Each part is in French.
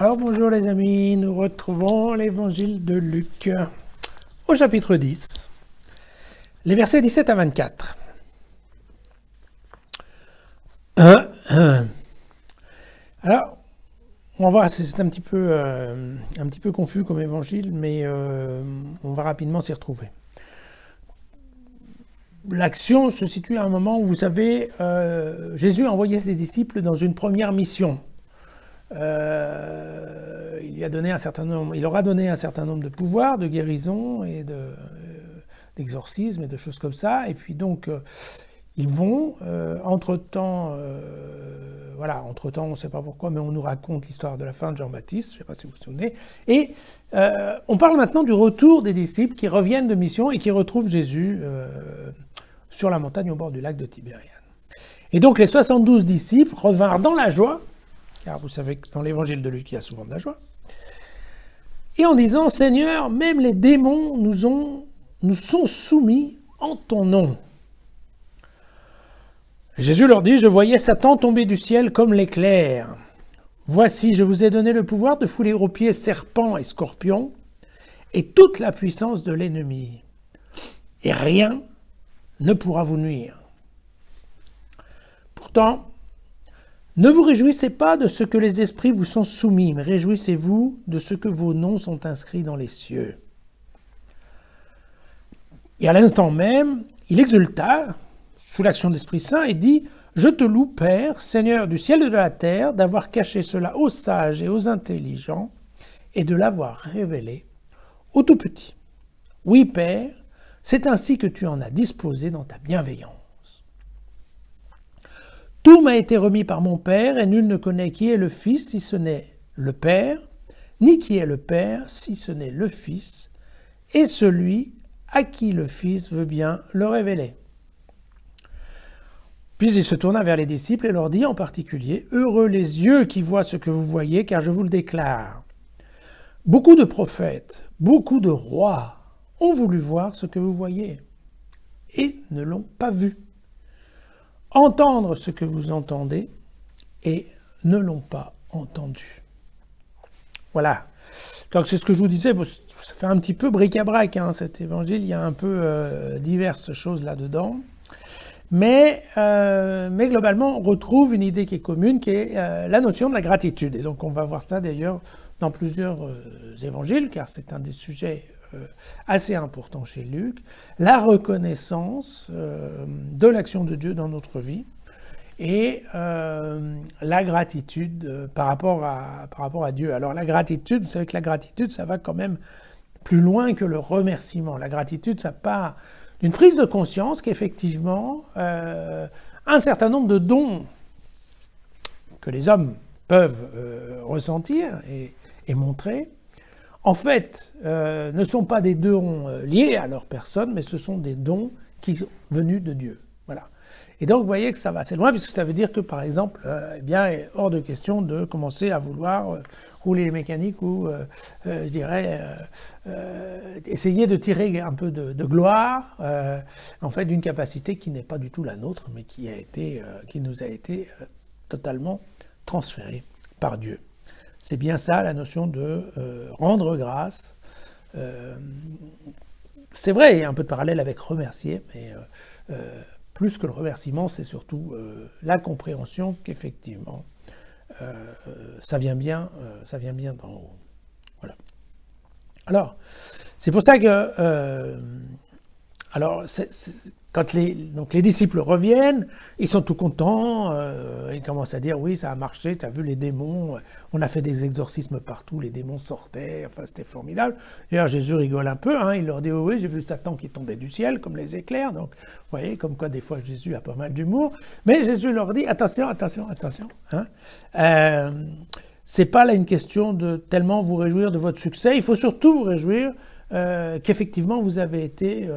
Alors bonjour les amis, nous retrouvons l'évangile de Luc au chapitre 10, les versets 17 à 24. Alors, on va voir, c'est un petit peu confus comme évangile, mais on va rapidement s'y retrouver. L'action se situe à un moment où, vous savez, Jésus a envoyé ses disciples dans une première mission. Il aura donné un certain nombre de pouvoirs, de guérison et d'exorcisme et de choses comme ça. Et puis donc, ils vont, entre-temps, on ne sait pas pourquoi, mais on nous raconte l'histoire de la fin de Jean-Baptiste, je ne sais pas si vous vous souvenez. Et on parle maintenant du retour des disciples qui reviennent de mission et qui retrouvent Jésus sur la montagne au bord du lac de Tibériade. Et donc les 72 disciples revinrent dans la joie, car vous savez que dans l'évangile de Luc, il y a souvent de la joie, et en disant « Seigneur, même les démons nous sont soumis en ton nom. » Et Jésus leur dit « Je voyais Satan tomber du ciel comme l'éclair. Voici, je vous ai donné le pouvoir de fouler aux pieds serpents et scorpions, et toute la puissance de l'ennemi. Et rien ne pourra vous nuire. Pourtant, ne vous réjouissez pas de ce que les esprits vous sont soumis, mais réjouissez-vous de ce que vos noms sont inscrits dans les cieux. » Et à l'instant même, il exulta, sous l'action de l'Esprit Saint, et dit « Je te loue, Père, Seigneur du ciel et de la terre, d'avoir caché cela aux sages et aux intelligents, et de l'avoir révélé aux tout-petits. Oui, Père, c'est ainsi que tu en as disposé dans ta bienveillance. Tout m'a été remis par mon Père, et nul ne connaît qui est le Fils si ce n'est le Père, ni qui est le Père si ce n'est le Fils, et celui à qui le Fils veut bien le révéler. » Puis il se tourna vers les disciples et leur dit en particulier « Heureux les yeux qui voient ce que vous voyez, car je vous le déclare. Beaucoup de prophètes, beaucoup de rois ont voulu voir ce que vous voyez, et ne l'ont pas vu. Entendre ce que vous entendez, et ne l'ont pas entendu. » Voilà. Donc c'est ce que je vous disais, ça fait un petit peu bric-à-brac, cet évangile, il y a un peu diverses choses là-dedans. Mais globalement, on retrouve une idée qui est commune, qui est la notion de la gratitude. Et donc on va voir ça d'ailleurs dans plusieurs évangiles, car c'est un des sujets assez importants chez Luc. La reconnaissance de l'action de Dieu dans notre vie et la gratitude par rapport à Dieu. Alors la gratitude, vous savez que la gratitude, ça va quand même plus loin que le remerciement. La gratitude, ça part d'une prise de conscience qu'effectivement, un certain nombre de dons que les hommes peuvent ressentir et montrer, en fait, ne sont pas des dons liés à leur personne, mais ce sont des dons qui sont venus de Dieu. Voilà. Et donc, vous voyez que ça va assez loin, puisque ça veut dire que, par exemple, il est hors de question de commencer à vouloir rouler les mécaniques ou, je dirais, essayer de tirer un peu de gloire, en fait, d'une capacité qui n'est pas du tout la nôtre, mais qui nous a été totalement transférée par Dieu. C'est bien ça, la notion de rendre grâce. C'est vrai, il y a un peu de parallèle avec remercier, mais plus que le remerciement, c'est surtout la compréhension qu'effectivement, ça vient bien d'en haut. Voilà. Alors, c'est pour ça que, quand les disciples reviennent, ils sont tout contents, ils commencent à dire « Oui, ça a marché, tu as vu les démons, on a fait des exorcismes partout, les démons sortaient, enfin c'était formidable. » D'ailleurs, Jésus rigole un peu, il leur dit « Oui, j'ai vu Satan qui tombait du ciel, comme les éclairs. » Donc, vous voyez, comme quoi des fois Jésus a pas mal d'humour. Mais Jésus leur dit « Attention, c'est pas là une question de tellement vous réjouir de votre succès, il faut surtout vous réjouir qu'effectivement vous avez été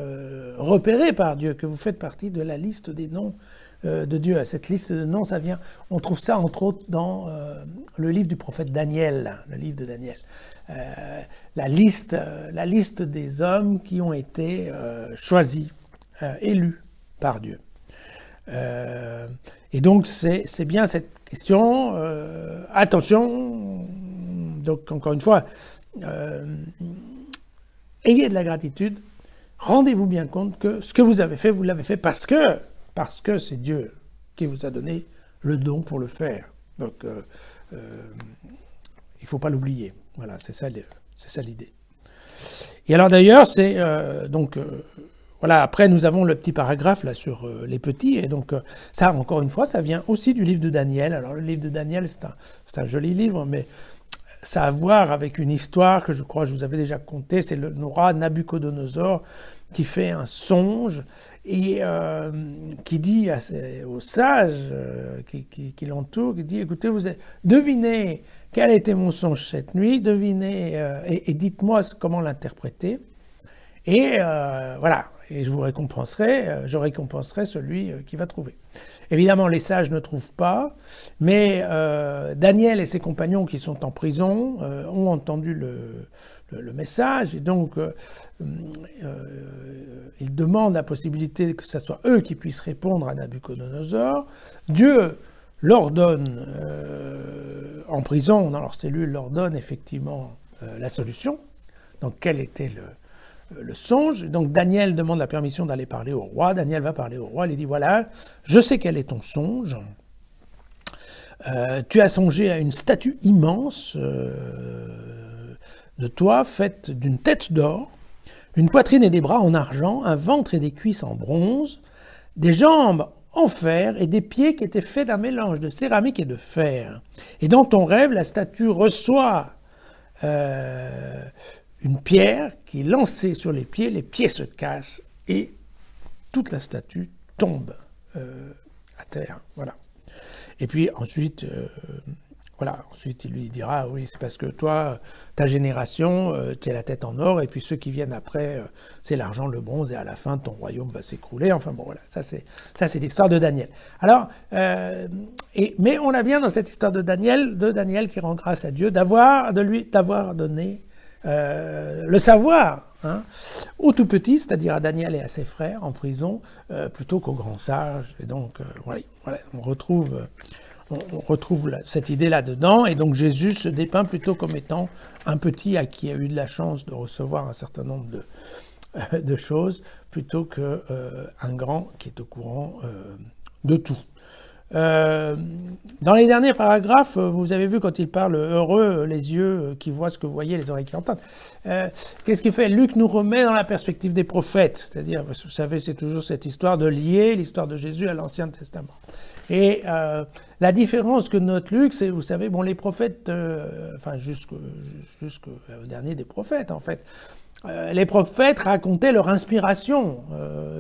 repéré par Dieu, que vous faites partie de la liste des noms de Dieu. Cette liste de noms, on trouve ça entre autres dans le livre du prophète Daniel, le livre de Daniel. La liste des hommes qui ont été choisis, élus par Dieu. Et donc c'est bien cette question, attention, Donc, encore une fois, ayez de la gratitude, rendez-vous bien compte que ce que vous avez fait, vous l'avez fait parce que c'est Dieu qui vous a donné le don pour le faire. Donc, il ne faut pas l'oublier. Voilà, c'est ça l'idée. Et alors d'ailleurs, c'est voilà. Après, nous avons le petit paragraphe là sur les petits, et donc ça, encore une fois, ça vient aussi du livre de Daniel. Alors le livre de Daniel, c'est un joli livre, mais ça a à voir avec une histoire que je crois que je vous avais déjà contée. C'est le roi Nabuchodonosor qui fait un songe et qui dit aux sages qui l'entourent, qui dit, écoutez, devinez quel a été mon songe cette nuit, devinez et dites-moi comment l'interpréter. Et voilà, et je récompenserai celui qui va trouver. Évidemment, les sages ne trouvent pas, mais Daniel et ses compagnons qui sont en prison ont entendu le message, et donc ils demandent la possibilité que ce soit eux qui puissent répondre à Nabuchodonosor. Dieu leur donne, en prison, dans leur cellule, leur donne effectivement la solution. Donc quel était le songe. Donc Daniel demande la permission d'aller parler au roi. Daniel va parler au roi, il lui dit, voilà, je sais quel est ton songe. Tu as songé à une statue immense de toi, faite d'une tête d'or, une poitrine et des bras en argent, un ventre et des cuisses en bronze, des jambes en fer et des pieds qui étaient faits d'un mélange de céramique et de fer. Et dans ton rêve, la statue reçoit une pierre qui est lancée sur les pieds se cassent et toute la statue tombe à terre. Voilà. Et puis ensuite, ensuite il lui dira, oui, c'est parce que toi, ta génération, tu es la tête en or, et puis ceux qui viennent après, c'est l'argent, le bronze, et à la fin, ton royaume va s'écrouler. Enfin bon, voilà, ça c'est l'histoire de Daniel. Alors, mais on a bien dans cette histoire de Daniel qui rend grâce à Dieu d'avoir donné le savoir au tout petit, c'est-à-dire à Daniel et à ses frères en prison, plutôt qu'aux grands sages. Et donc, voilà, on retrouve cette idée là-dedans. Et donc Jésus se dépeint plutôt comme étant un petit à qui a eu de la chance de recevoir un certain nombre de choses, plutôt qu'un grand qui est au courant de tout. Dans les derniers paragraphes, vous avez vu quand il parle heureux les yeux qui voient ce que vous voyez, les oreilles qui entendent. Qu'est-ce qu'il fait? Luc nous remet dans la perspective des prophètes, c'est-à-dire, vous savez, c'est toujours cette histoire de lier l'histoire de Jésus à l'Ancien Testament. Et la différence que note Luc, c'est, vous savez, bon, les prophètes, jusqu'au dernier des prophètes, en fait. Les prophètes racontaient leur inspiration,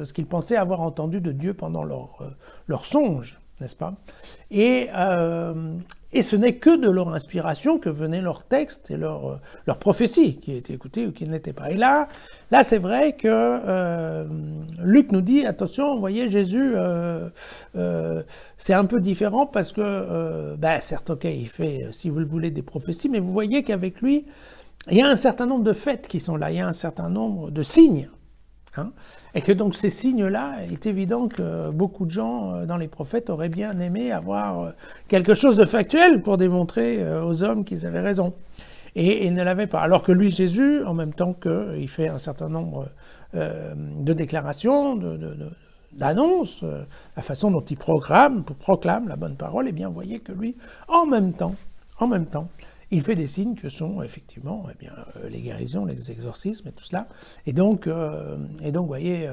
ce qu'ils pensaient avoir entendu de Dieu pendant leur songe, n'est-ce pas? Et ce n'est que de leur inspiration que venaient leurs textes et leurs prophéties, qui étaient écoutées ou qui ne l'étaient pas. Et là c'est vrai que Luc nous dit, attention, vous voyez, Jésus, c'est un peu différent parce que, certes, ok, il fait, si vous le voulez, des prophéties, mais vous voyez qu'avec lui, il y a un certain nombre de faits qui sont là, il y a un certain nombre de signes. Et que donc ces signes-là, il est évident que beaucoup de gens dans les prophètes auraient bien aimé avoir quelque chose de factuel pour démontrer aux hommes qu'ils avaient raison. Et ils ne l'avaient pas. Alors que lui, Jésus, en même temps qu'il fait un certain nombre de déclarations, d'annonces, la façon dont il proclame la bonne parole, eh bien, vous voyez que lui, en même temps, il fait des signes que sont effectivement les guérisons, les exorcismes et tout cela. Et donc vous voyez,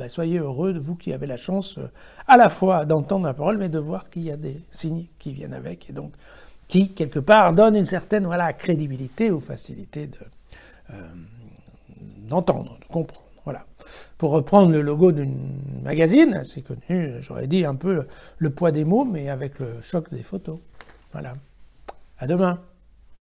soyez heureux de vous qui avez la chance à la fois d'entendre la parole, mais de voir qu'il y a des signes qui viennent avec, et donc qui, quelque part, donnent une certaine crédibilité ou facilité d'entendre, de comprendre. Voilà. Pour reprendre le logo d'une magazine assez connu, j'aurais dit un peu le poids des mots, mais avec le choc des photos. Voilà. À demain.